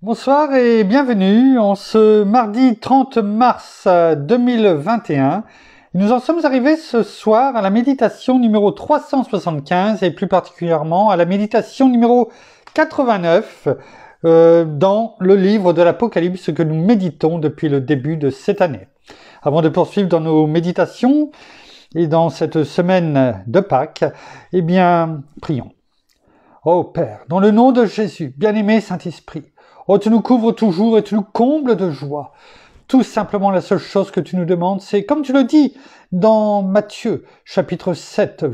Bonsoir et bienvenue en ce mardi 30 mars 2021. Nous en sommes arrivés ce soir à la méditation numéro 375 et plus particulièrement à la méditation numéro 89 dans le livre de l'Apocalypse que nous méditons depuis le début de cette année. Avant de poursuivre dans nos méditations et dans cette semaine de Pâques, eh bien, prions. Ô Père, dans le nom de Jésus, bien-aimé Saint-Esprit, oh, tu nous couvres toujours et tu nous combles de joie. Tout simplement, la seule chose que tu nous demandes, c'est, comme tu le dis dans Matthieu, chapitre 7,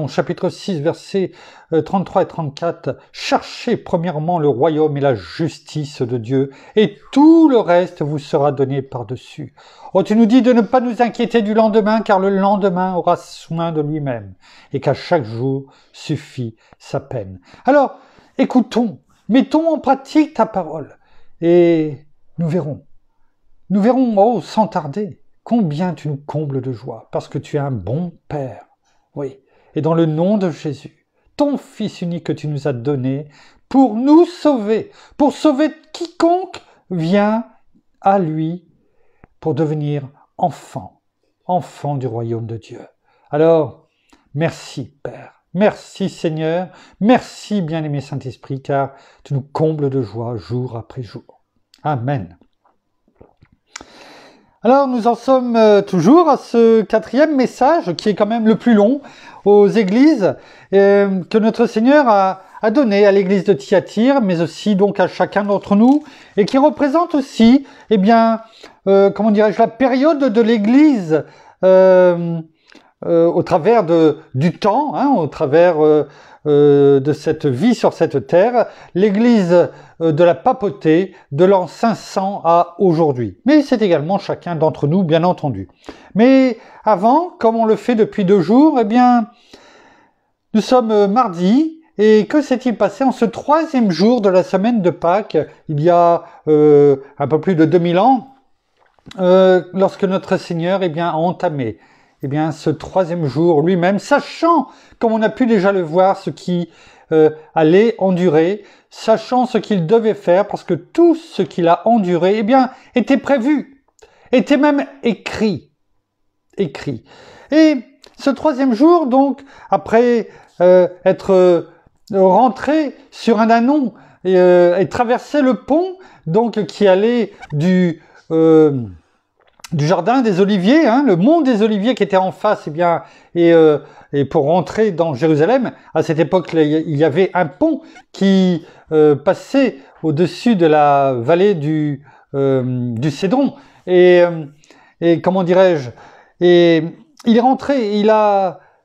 chapitre 6, versets 33 et 34, cherchez premièrement le royaume et la justice de Dieu, et tout le reste vous sera donné par-dessus. Oh, tu nous dis de ne pas nous inquiéter du lendemain, car le lendemain aura soin de lui-même, et qu'à chaque jour suffit sa peine. Alors, écoutons, mettons en pratique ta parole, et nous verrons, oh, sans tarder, combien tu nous combles de joie, parce que tu es un bon Père. Oui, et dans le nom de Jésus, ton Fils unique que tu nous as donné pour nous sauver, pour sauver quiconque vient à lui pour devenir enfant du royaume de Dieu. Alors, merci Père, merci Seigneur, merci bien-aimé Saint-Esprit, car tu nous combles de joie jour après jour. Amen. Alors, nous en sommes toujours à ce 4e message, qui est quand même le plus long, aux églises, que notre Seigneur a donné à l'église de Thyatire, mais aussi donc à chacun d'entre nous, et qui représente aussi, eh bien, la période de l'église au travers du temps, au travers de cette vie sur cette terre, l'église de la papauté de l'an 500 à aujourd'hui. Mais c'est également chacun d'entre nous, bien entendu. Mais avant, comme on le fait depuis 2 jours, eh bien, nous sommes mardi, et que s'est-il passé en ce 3e jour de la semaine de Pâques, il y a un peu plus de 2000 ans, lorsque notre Seigneur a entamé ce 3e jour lui-même, sachant, comme on a pu déjà le voir, ce qui allait endurer, sachant ce qu'il devait faire, parce que tout ce qu'il a enduré, était prévu, était même écrit. Et ce 3e jour, donc, après être rentré sur un anon et traverser le pont, donc qui allait du jardin des Oliviers, le mont des Oliviers qui était en face, et pour rentrer dans Jérusalem, à cette époque, il y avait un pont qui passait au-dessus de la vallée du Cédron. Et comment dirais-je, et il est rentré,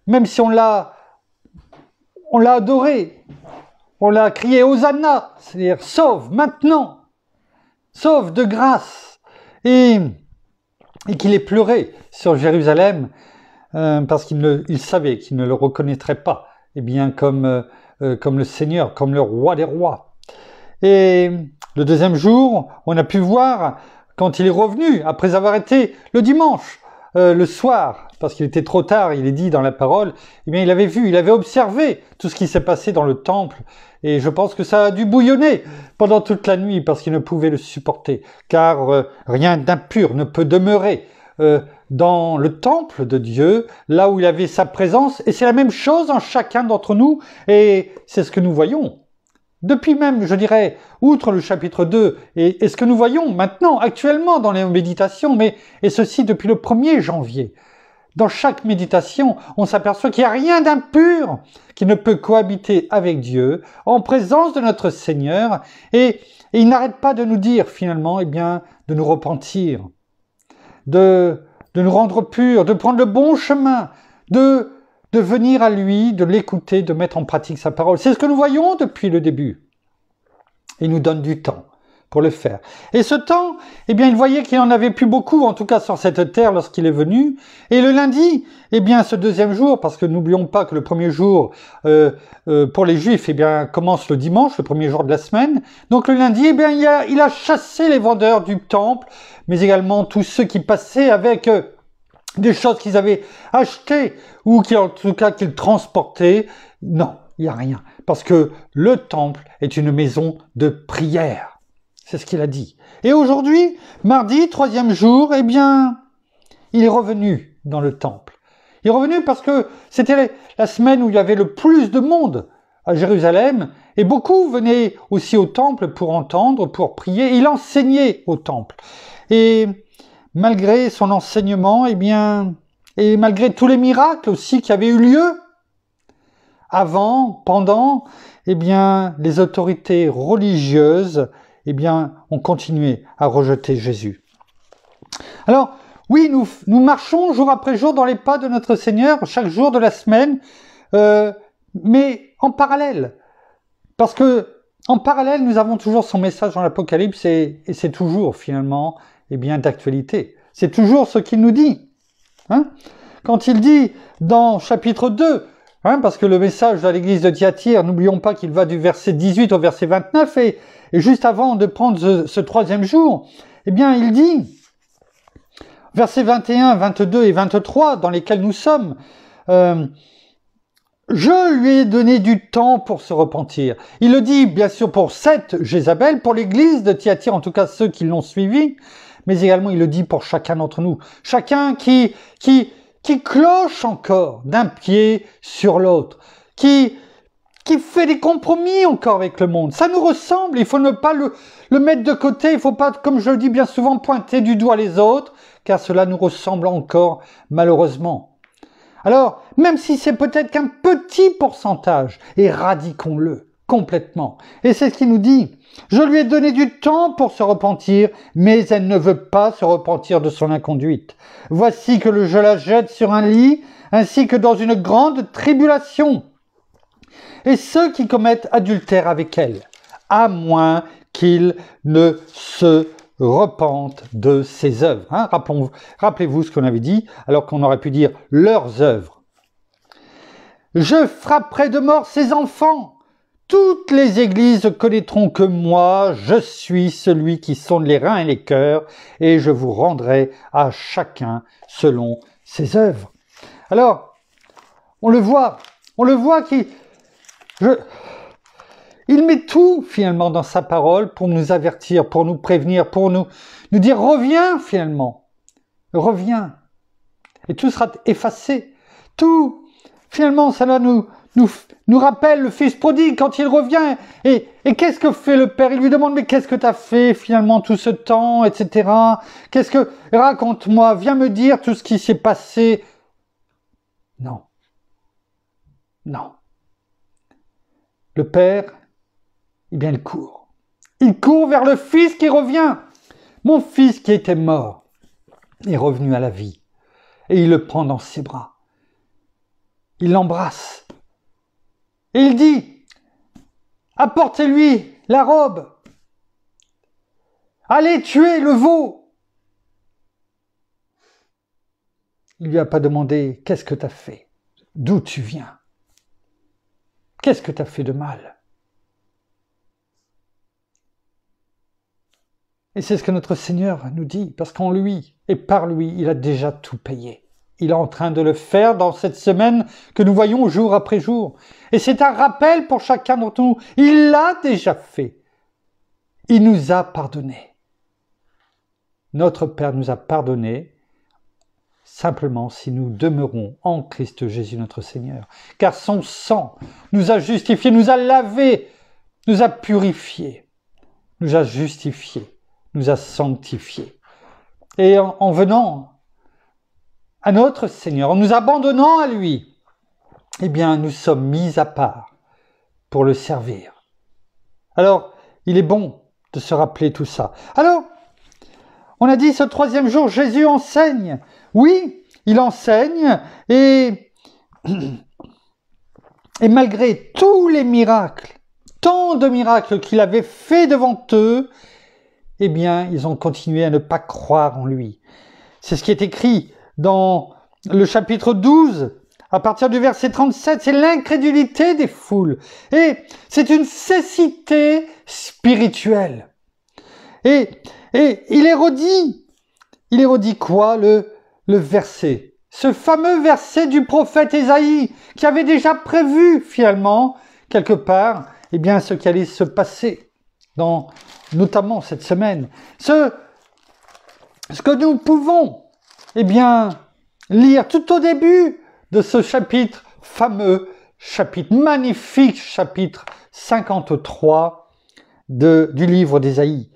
même si on l'a adoré, on l'a crié Hosanna, c'est-à-dire sauve maintenant, sauve de grâce, et qu'il ait pleuré sur Jérusalem parce qu'il savait qu'il ne le reconnaîtrait pas, comme le Seigneur, comme le roi des rois. Et le 2e jour, on a pu voir quand il est revenu après avoir été le dimanche, le soir, parce qu'il était trop tard, il est dit dans la parole, il avait observé tout ce qui s'est passé dans le temple, et je pense que ça a dû bouillonner pendant toute la nuit parce qu'il ne pouvait le supporter, car rien d'impur ne peut demeurer dans le temple de Dieu, là où il avait sa présence, et c'est la même chose en chacun d'entre nous, et c'est ce que nous voyons. Depuis même, je dirais, outre le chapitre 2, et ce que nous voyons maintenant, actuellement dans les méditations, et ceci depuis le 1er janvier. Dans chaque méditation, on s'aperçoit qu'il n'y a rien d'impur qui ne peut cohabiter avec Dieu, en présence de notre Seigneur, et il n'arrête pas de nous dire finalement, de nous repentir, de nous rendre purs, de prendre le bon chemin, de venir à lui, de l'écouter, de mettre en pratique sa parole. C'est ce que nous voyons depuis le début. Il nous donne du temps pour le faire. Et ce temps, il voyait qu'il n'en avait plus beaucoup, en tout cas sur cette terre lorsqu'il est venu. Et le lundi, ce 2e jour, parce que n'oublions pas que le 1er jour, pour les Juifs, commence le dimanche, le 1er jour de la semaine. Donc le lundi, il a chassé les vendeurs du temple, mais également tous ceux qui passaient avec des choses qu'ils avaient achetées, ou en tout cas qu'ils transportaient. Non, il n'y a rien. parce que le temple est une maison de prière. C'est ce qu'il a dit. Et aujourd'hui, mardi, 3e jour, eh bien, il est revenu dans le temple. Il est revenu parce que c'était la semaine où il y avait le plus de monde à Jérusalem, et beaucoup venaient aussi au temple pour entendre, pour prier. Il enseignait au temple. Et malgré son enseignement, eh bien, et malgré tous les miracles aussi qui avaient eu lieu, avant, pendant, eh bien, les autorités religieuses, eh bien, ont continué à rejeter Jésus. Alors, oui, nous marchons jour après jour dans les pas de notre Seigneur, chaque jour de la semaine, mais en parallèle. Parce que, en parallèle, nous avons toujours son message dans l'Apocalypse et c'est toujours, finalement, eh bien, d'actualité. C'est toujours ce qu'il nous dit. Hein? Quand il dit dans chapitre 2, parce que le message à l'église de Thyatire, n'oublions pas qu'il va du verset 18 au verset 29, et juste avant de prendre ce 3e jour, eh bien, il dit, versets 21, 22 et 23, dans lesquels nous sommes, je lui ai donné du temps pour se repentir. Il le dit, bien sûr, pour cette Jézabel, pour l'église de Thyatire, en tout cas ceux qui l'ont suivi, mais également il le dit pour chacun d'entre nous. Chacun qui cloche encore d'un pied sur l'autre, qui fait des compromis encore avec le monde. Ça nous ressemble, il faut ne pas le mettre de côté, il faut pas, comme je le dis bien souvent, pointer du doigt les autres, car cela nous ressemble encore, malheureusement. Alors, même si c'est peut-être qu'un petit pourcentage, éradiquons-le complètement. Et c'est ce qu'il nous dit. Je lui ai donné du temps pour se repentir, mais elle ne veut pas se repentir de son inconduite. Voici que je la jette sur un lit, ainsi que dans une grande tribulation. Et ceux qui commettent adultère avec elle, à moins qu'ils ne se repentent de ses œuvres. Rappelez-vous ce qu'on avait dit, alors qu'on aurait pu dire leurs œuvres. Je frapperai de mort ses enfants. Toutes les églises connaîtront que moi, je suis celui qui sonde les reins et les cœurs, et je vous rendrai à chacun selon ses œuvres. Alors, on le voit il met tout finalement dans sa parole pour nous avertir, pour nous prévenir, pour nous dire reviens finalement, reviens. Et tout sera effacé. Tout, finalement, ça nous rappelle le fils prodigue quand il revient. Et qu'est-ce que fait le père? Il lui demande mais qu'est-ce que tu as fait finalement tout ce temps, etc. Raconte-moi, viens me dire tout ce qui s'est passé. Non. Non. Le père, eh bien, il court. Il court vers le fils qui revient. Mon fils qui était mort est revenu à la vie. Et il le prend dans ses bras. Il l'embrasse. Et il dit, apportez-lui la robe. Allez tuer le veau. Il ne lui a pas demandé, qu'est-ce que tu as fait? D'où tu viens? Qu'est-ce que tu as fait de mal? Et c'est ce que notre Seigneur nous dit, parce qu'en lui et par lui, il a déjà tout payé. Il est en train de le faire dans cette semaine que nous voyons jour après jour. Et c'est un rappel pour chacun d'entre nous. Il l'a déjà fait. Il nous a pardonné. Notre Père nous a pardonné simplement si nous demeurons en Christ Jésus notre Seigneur. Car son sang nous a justifiés, nous a lavés, nous a purifiés, nous a justifiés, nous a sanctifiés. Et en venant à notre Seigneur, en nous abandonnant à lui, eh bien, nous sommes mis à part pour le servir. Alors, il est bon de se rappeler tout ça. Alors, on a dit ce 3e jour, Jésus enseigne. Oui, il enseigne et malgré tous les miracles, tant de miracles qu'il avait fait devant eux, eh bien, ils ont continué à ne pas croire en lui. C'est ce qui est écrit dans le chapitre 12, à partir du verset 37, c'est l'incrédulité des foules. Et c'est une cécité spirituelle. Et il érodit quoi? Le verset. Ce fameux verset du prophète Ésaïe, qui avait déjà prévu finalement quelque part, eh bien, ce qui allait se passer, notamment cette semaine. Ce que nous pouvons, eh bien, lire tout au début de ce chapitre fameux, magnifique chapitre 53 du livre d'Ésaïe.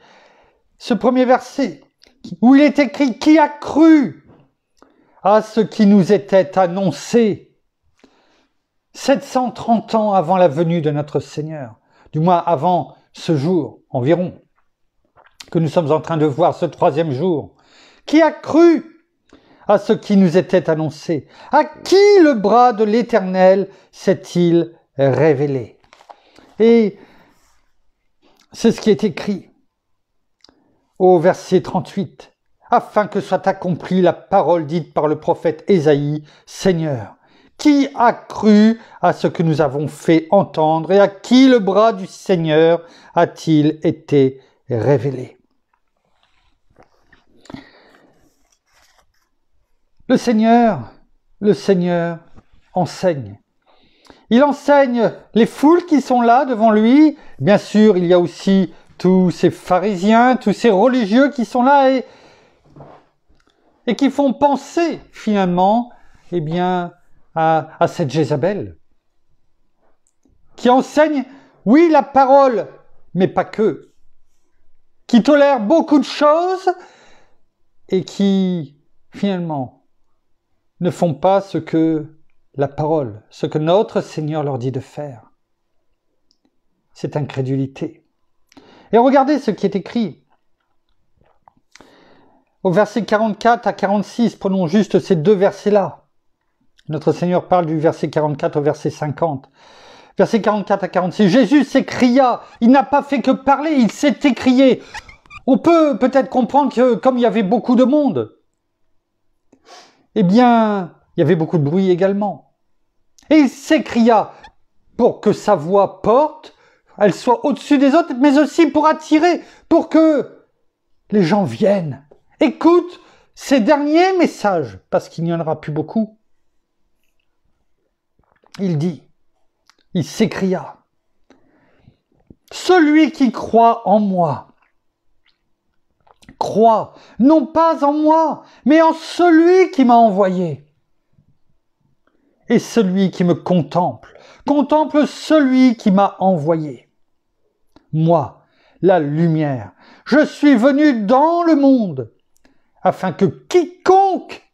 Ce premier verset, où il est écrit « Qui a cru à ce qui nous était annoncé 730 ans avant la venue de notre Seigneur, du moins avant ce jour environ, que nous sommes en train de voir ce troisième jour. Qui a cru à ce qui nous était annoncé? À qui le bras de l'Éternel s'est-il révélé? » Et c'est ce qui est écrit au verset 38. « Afin que soit accomplie la parole dite par le prophète Ésaïe, Seigneur, qui a cru à ce que nous avons fait entendre et à qui le bras du Seigneur a-t-il été révélé ?» Le Seigneur enseigne. Il enseigne les foules qui sont là devant lui. Bien sûr, il y a aussi tous ces pharisiens, tous ces religieux qui sont là et qui font penser finalement, eh bien, à cette Jézabel, qui enseigne, oui, la parole, mais pas que, qui tolère beaucoup de choses et qui, finalement, ne font pas ce que la parole, ce que notre Seigneur leur dit de faire. C'est incrédulité. Et regardez ce qui est écrit. Au verset 44 à 46, prenons juste ces deux versets-là. Notre Seigneur parle du verset 44 au verset 50. Verset 44 à 46, Jésus s'écria, il n'a pas fait que parler, il s'est écrié. On peut peut-être comprendre que comme il y avait beaucoup de monde, eh bien, il y avait beaucoup de bruit également. Et il s'écria pour que sa voix porte, elle soit au-dessus des autres, mais aussi pour attirer, pour que les gens viennent, écoutent ces derniers messages, parce qu'il n'y en aura plus beaucoup. Il s'écria, « Celui qui croit en moi, croit non pas en moi, mais en celui qui m'a envoyé. Et celui qui me contemple, contemple celui qui m'a envoyé. Moi, la lumière, je suis venu dans le monde, afin que quiconque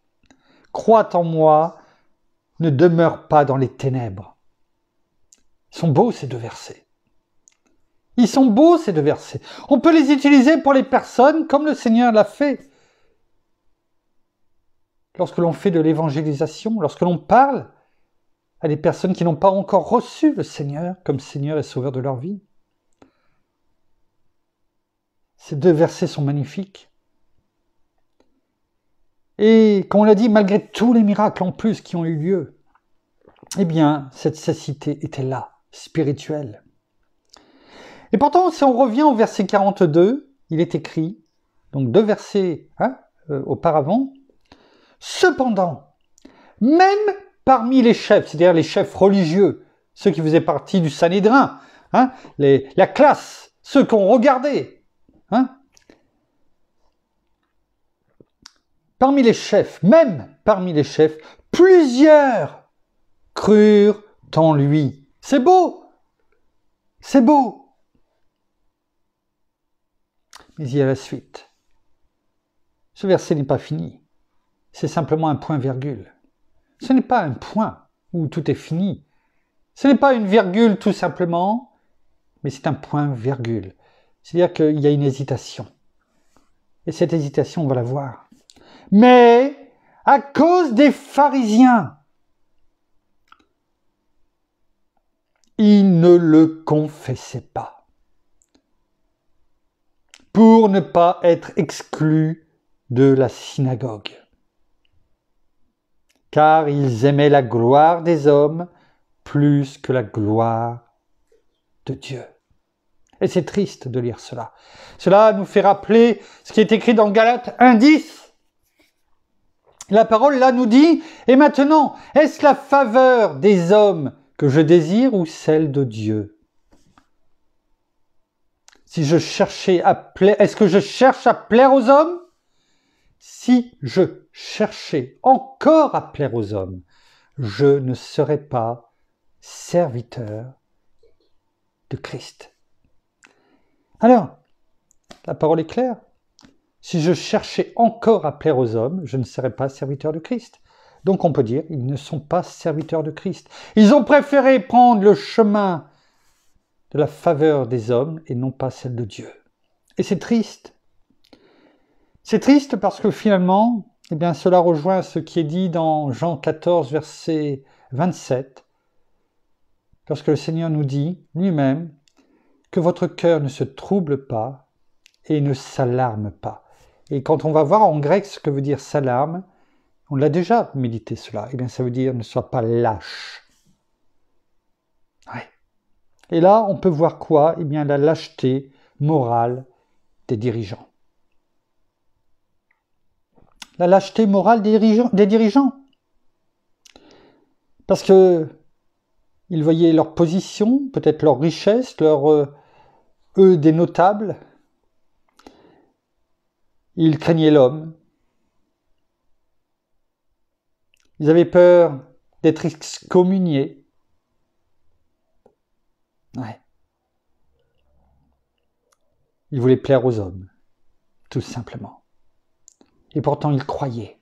croit en moi ne demeure pas dans les ténèbres. » Ils sont beaux ces deux versets. Ils sont beaux ces deux versets. On peut les utiliser pour les personnes comme le Seigneur l'a fait. Lorsque l'on fait de l'évangélisation, lorsque l'on parle à des personnes qui n'ont pas encore reçu le Seigneur comme Seigneur et Sauveur de leur vie. Ces deux versets sont magnifiques. Et comme on l'a dit, malgré tous les miracles en plus qui ont eu lieu, eh bien, cette cécité était là, spirituelle. Et pourtant, si on revient au verset 42, il est écrit, donc deux versets auparavant, « Cependant, même parmi les chefs, c'est-à-dire les chefs religieux, ceux qui faisaient partie du Sanhédrin, la classe, ceux qu'on regardait, parmi les chefs, même parmi les chefs, plusieurs crurent en lui. » C'est beau, c'est beau. Mais il y a la suite. Ce verset n'est pas fini. C'est simplement un point-virgule. Ce n'est pas un point où tout est fini. Ce n'est pas une virgule tout simplement, mais c'est un point-virgule. C'est-à-dire qu'il y a une hésitation. Et cette hésitation, on va la voir. Mais à cause des pharisiens, ils ne le confessaient pas, pour ne pas être exclus de la synagogue. Car ils aimaient la gloire des hommes plus que la gloire de Dieu. Et c'est triste de lire cela. Cela nous fait rappeler ce qui est écrit dans Galates 1:10. La parole là nous dit, et maintenant, est-ce la faveur des hommes que je désire ou celle de Dieu? Si je cherchais à plaire, est-ce que je cherche à plaire aux hommes? Si je cherchais encore à plaire aux hommes, je ne serais pas serviteur de Christ. Alors, la parole est claire. Si je cherchais encore à plaire aux hommes, je ne serais pas serviteur de Christ. Donc on peut dire, ils ne sont pas serviteurs de Christ. Ils ont préféré prendre le chemin de la faveur des hommes et non pas celle de Dieu. Et c'est triste. C'est triste parce que finalement, eh bien, cela rejoint ce qui est dit dans Jean 14, verset 27, lorsque le Seigneur nous dit lui-même que votre cœur ne se trouble pas et ne s'alarme pas. Et quand on va voir en grec ce que veut dire s'alarme, on l'a déjà médité cela, eh bien ça veut dire ne sois pas lâche. Ouais. Et là, on peut voir quoi? Eh bien la lâcheté morale des dirigeants. La lâcheté morale des dirigeants. Parce que ils voyaient leur position, peut-être leur richesse, eux des notables. Ils craignaient l'homme. Ils avaient peur d'être excommuniés. Ouais. Ils voulaient plaire aux hommes, tout simplement. Et pourtant, ils croyaient.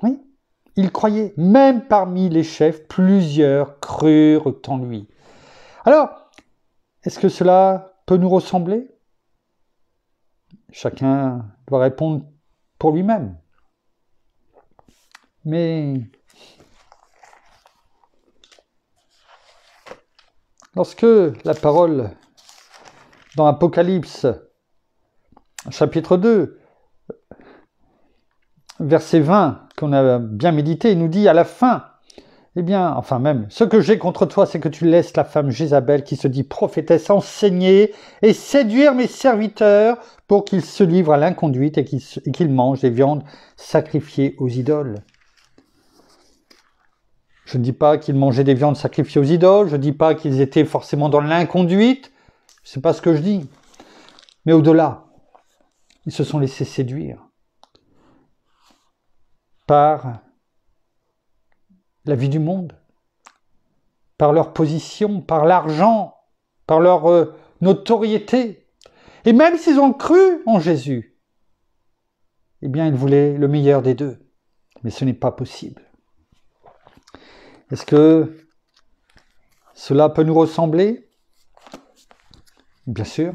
Oui, ils croyaient. Même parmi les chefs, plusieurs crurent en lui. Alors, est-ce que cela peut nous ressembler? Chacun doit répondre pour lui-même. Mais lorsque la parole dans Apocalypse, chapitre 2, verset 20, qu'on a bien médité, nous dit à la fin, eh bien, enfin même, ce que j'ai contre toi, c'est que tu laisses la femme Jézabel qui se dit prophétesse enseigner et séduire mes serviteurs pour qu'ils se livrent à l'inconduite et qu'ils mangent des viandes sacrifiées aux idoles. Je ne dis pas qu'ils mangeaient des viandes sacrifiées aux idoles, je ne dis pas qu'ils étaient forcément dans l'inconduite, c'est pas ce que je dis. Mais au-delà, ils se sont laissés séduire par la vie du monde, par leur position, par l'argent, par leur notoriété. Et même s'ils ont cru en Jésus, eh bien, ils voulaient le meilleur des deux. Mais ce n'est pas possible. Est-ce que cela peut nous ressembler? Bien sûr.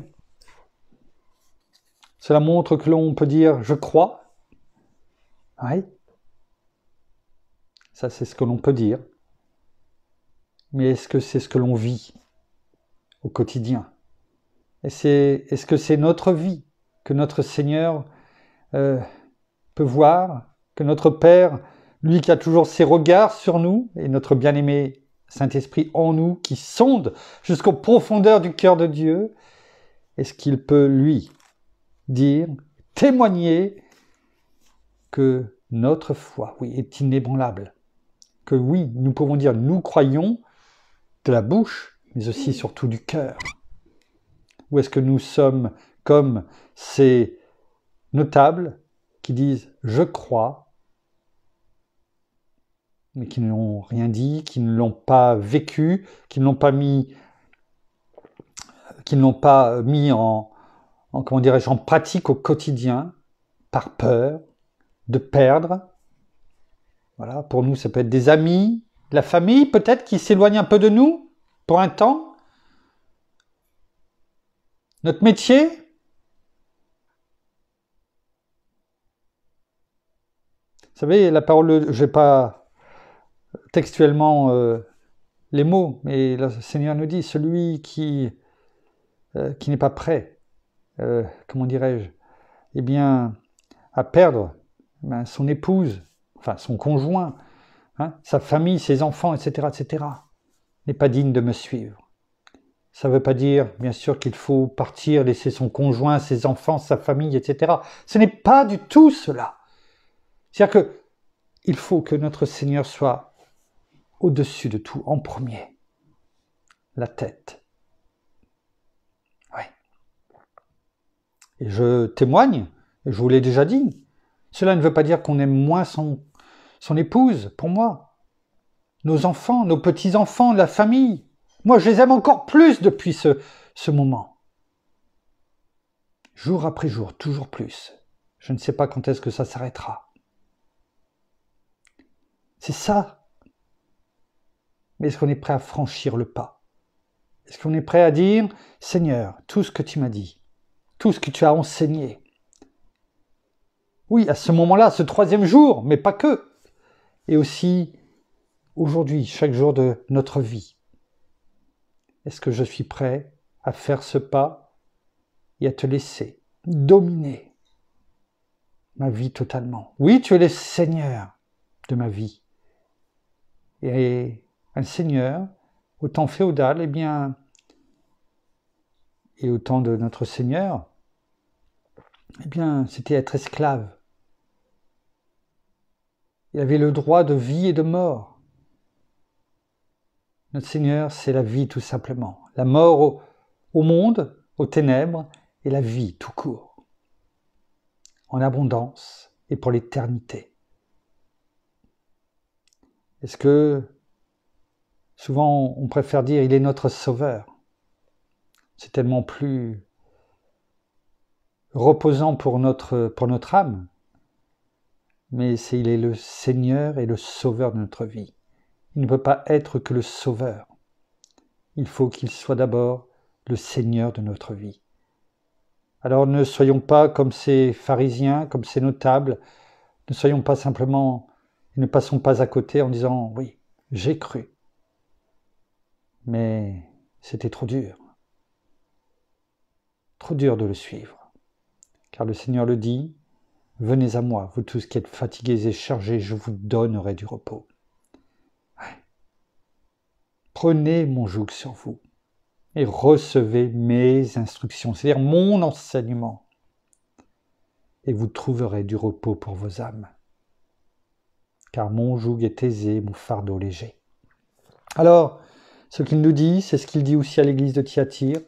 Cela montre que l'on peut dire « je crois ». Oui. Ça, c'est ce que l'on peut dire. Mais est-ce que c'est ce que l'on vit au quotidien? Est-ce que c'est notre vie que notre Seigneur peut voir, que notre Père, lui qui a toujours ses regards sur nous, et notre bien-aimé Saint-Esprit en nous, qui sonde jusqu'aux profondeurs du cœur de Dieu, est-ce qu'il peut, lui, dire, témoigner que notre foi, oui, est inébranlable? Que oui, nous pouvons dire, nous croyons de la bouche, mais aussi surtout du cœur. Ou est-ce que nous sommes comme ces notables qui disent « je crois », mais qui n'ont rien dit, qui ne l'ont pas vécu, qui ne l'ont pas mis en comment dirais-je, en pratique au quotidien, par peur de perdre. Voilà, pour nous, ça peut être des amis, la famille peut-être qui s'éloigne un peu de nous pour un temps. Notre métier. Vous savez, la parole, je n'ai pas textuellement les mots, mais le Seigneur nous dit, celui qui n'est pas prêt, comment dirais-je, eh bien, à perdre son épouse, enfin son conjoint, hein, sa famille, ses enfants, etc., n'est pas digne de me suivre. Ça ne veut pas dire, bien sûr, qu'il faut partir, laisser son conjoint, ses enfants, sa famille, etc. Ce n'est pas du tout cela. C'est-à-dire qu'il faut que notre Seigneur soit au-dessus de tout, en premier. La tête. Oui. Et je témoigne, et je vous l'ai déjà dit, cela ne veut pas dire qu'on aime moins son épouse, pour moi. Nos enfants, nos petits-enfants, la famille. Moi, je les aime encore plus depuis ce moment. Jour après jour, toujours plus. Je ne sais pas quand est-ce que ça s'arrêtera. C'est ça. Mais est-ce qu'on est prêt à franchir le pas? Est-ce qu'on est prêt à dire, Seigneur, tout ce que tu m'as dit, tout ce que tu as enseigné. Oui, à ce moment-là, ce 3e jour, mais pas que. Et aussi, aujourd'hui, chaque jour de notre vie. Est-ce que je suis prêt à faire ce pas et à te laisser dominer ma vie totalement? Oui, tu es le Seigneur de ma vie. Et un Seigneur, au temps féodal, et au temps de notre Seigneur, c'était être esclave. Il avait le droit de vie et de mort. Notre Seigneur, c'est la vie tout simplement. La mort au monde, aux ténèbres, et la vie tout court. En abondance et pour l'éternité. Est-ce que souvent on préfère dire il est notre sauveur? C'est tellement plus reposant pour notre âme. Mais il est le Seigneur et le Sauveur de notre vie. Il ne peut pas être que le Sauveur. Il faut qu'il soit d'abord le Seigneur de notre vie. Alors ne soyons pas comme ces pharisiens, comme ces notables, ne soyons pas simplement, ne passons pas à côté en disant « oui, j'ai cru ». Mais c'était trop dur de le suivre. Car le Seigneur le dit, « Venez à moi, vous tous qui êtes fatigués et chargés, je vous donnerai du repos. » Prenez mon joug sur vous et recevez mes instructions, c'est-à-dire mon enseignement, et vous trouverez du repos pour vos âmes. Car mon joug est aisé, mon fardeau léger. Alors, ce qu'il nous dit, c'est ce qu'il dit aussi à l'église de Thyatire,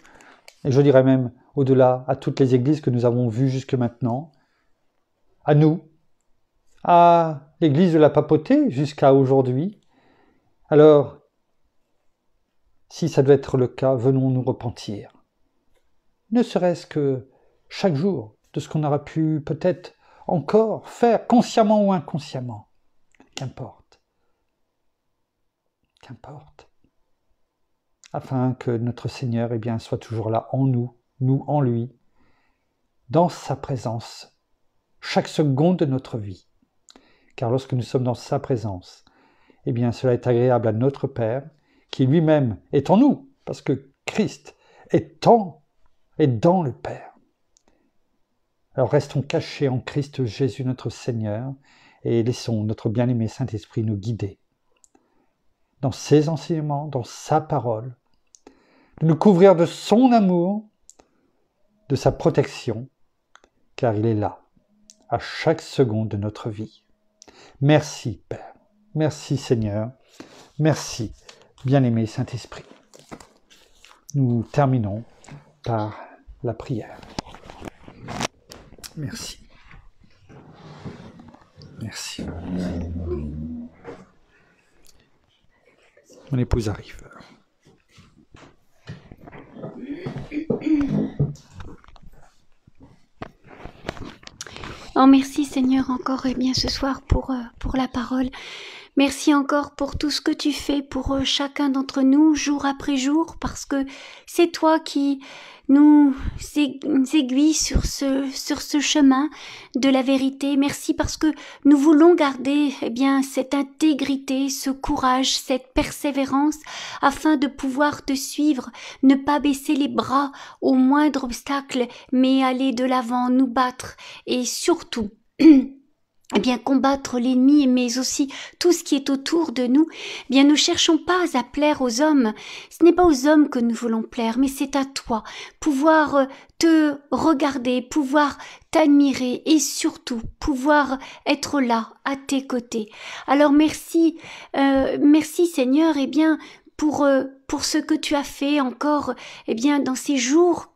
et je dirais même au-delà, à toutes les églises que nous avons vues jusque maintenant, à nous, à l'église de la papauté jusqu'à aujourd'hui. Alors, si ça doit être le cas, venons nous repentir. Ne serait-ce que chaque jour de ce qu'on aura pu peut-être encore faire, consciemment ou inconsciemment. Qu'importe. Qu'importe. Afin que notre Seigneur soit toujours là en nous, nous en lui, dans sa présence, chaque seconde de notre vie. Car lorsque nous sommes dans sa présence, cela est agréable à notre Père, qui lui-même est en nous, parce que Christ est dans le Père. Alors restons cachés en Christ Jésus notre Seigneur, et laissons notre bien-aimé Saint-Esprit nous guider dans ses enseignements, dans sa parole, de nous couvrir de son amour, de sa protection, car il est là, à chaque seconde de notre vie. Merci Père, merci Seigneur, merci bien-aimé Saint-Esprit. Nous terminons par la prière. Merci. Merci. Mon épouse arrive. Oh, merci Seigneur encore ce soir pour la parole. Merci encore pour tout ce que tu fais pour chacun d'entre nous, jour après jour, parce que c'est toi qui nous aiguilles sur ce chemin de la vérité. Merci parce que nous voulons garder cette intégrité, ce courage, cette persévérance, afin de pouvoir te suivre, ne pas baisser les bras au moindre obstacle, mais aller de l'avant, nous battre et surtout eh bien combattre l'ennemi, mais aussi tout ce qui est autour de nous, eh bien nous cherchons pas à plaire aux hommes. Ce n'est pas aux hommes que nous voulons plaire, mais c'est à toi. Pouvoir te regarder, pouvoir t'admirer et surtout pouvoir être là à tes côtés. Alors merci, merci Seigneur, eh bien pour ce que tu as fait encore, eh bien dans ces jours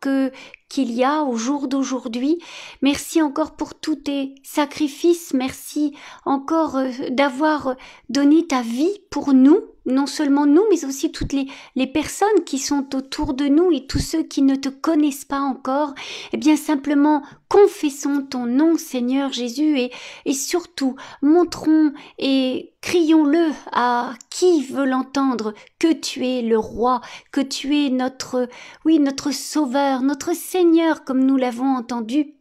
qu'il y a au jour d'aujourd'hui. Merci encore pour tous tes sacrifices. Merci encore d'avoir donné ta vie pour nous, non seulement nous, mais aussi toutes les personnes qui sont autour de nous et tous ceux qui ne te connaissent pas encore. Eh bien simplement confessons ton nom, Seigneur Jésus, et surtout montrons et crions-le à qui veut l'entendre que tu es le roi, que tu es notre sauveur, notre Seigneur, comme nous l'avons entendu.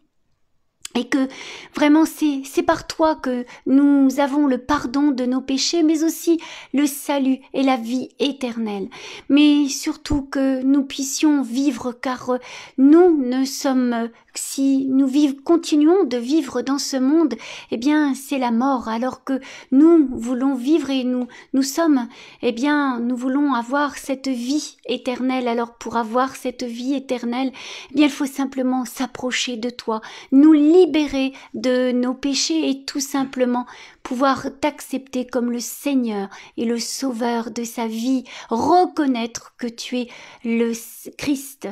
Et que vraiment c'est par toi que nous avons le pardon de nos péchés, mais aussi le salut et la vie éternelle. Mais surtout que nous puissions vivre, car nous ne sommes, si nous continuons de vivre dans ce monde, eh bien c'est la mort, alors que nous voulons vivre et nous sommes, eh bien nous voulons avoir cette vie éternelle. Alors pour avoir cette vie éternelle, eh bien il faut simplement s'approcher de toi, nous libérer de nos péchés et tout simplement pouvoir t'accepter comme le Seigneur et le Sauveur de sa vie, reconnaître que tu es le Christ,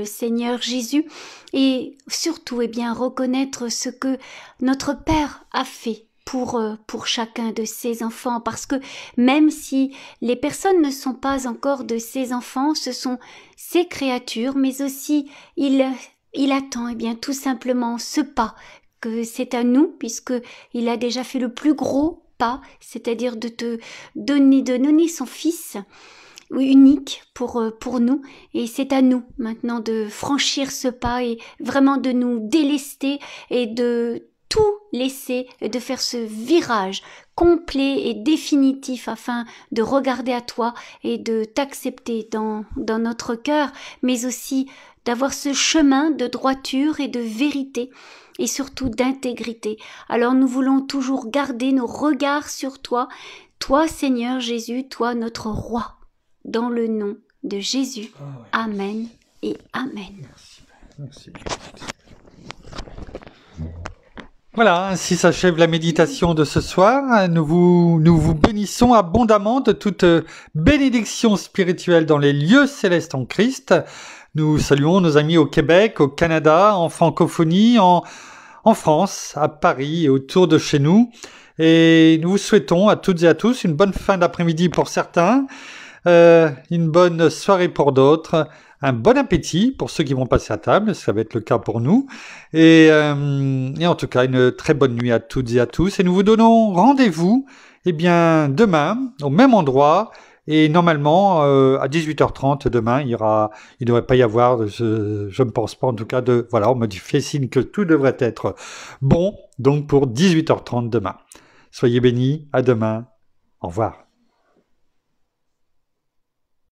Seigneur Jésus, et surtout eh bien reconnaître ce que notre Père a fait pour chacun de ses enfants, parce que même si les personnes ne sont pas encore de ses enfants, ce sont ses créatures, mais aussi il attend eh bien tout simplement ce pas, que c'est à nous, puisque il a déjà fait le plus gros pas, c'est-à-dire de donner son fils unique pour nous, et c'est à nous maintenant de franchir ce pas et vraiment de nous délester et de tout laisser et de faire ce virage complet et définitif afin de regarder à toi et de t'accepter dans notre cœur, mais aussi d'avoir ce chemin de droiture et de vérité et surtout d'intégrité. Alors nous voulons toujours garder nos regards sur toi, toi Seigneur Jésus, toi notre roi, dans le nom de Jésus. Oh ouais. Amen et Amen. Merci. Voilà, ainsi s'achève la méditation de ce soir. Nous vous bénissons abondamment de toute bénédiction spirituelle dans les lieux célestes en Christ. Nous saluons nos amis au Québec, au Canada, en francophonie, en France, à Paris et autour de chez nous. Et nous vous souhaitons à toutes et à tous une bonne fin d'après-midi pour certains, une bonne soirée pour d'autres, un bon appétit pour ceux qui vont passer à table, ça va être le cas pour nous, et en tout cas une très bonne nuit à toutes et à tous. Et nous vous donnons rendez-vous demain au même endroit. Et normalement, à 18h30 demain, il ne devrait pas y avoir, je ne pense pas en tout cas, on me fait signe que tout devrait être bon, donc pour 18h30 demain. Soyez bénis, à demain, au revoir.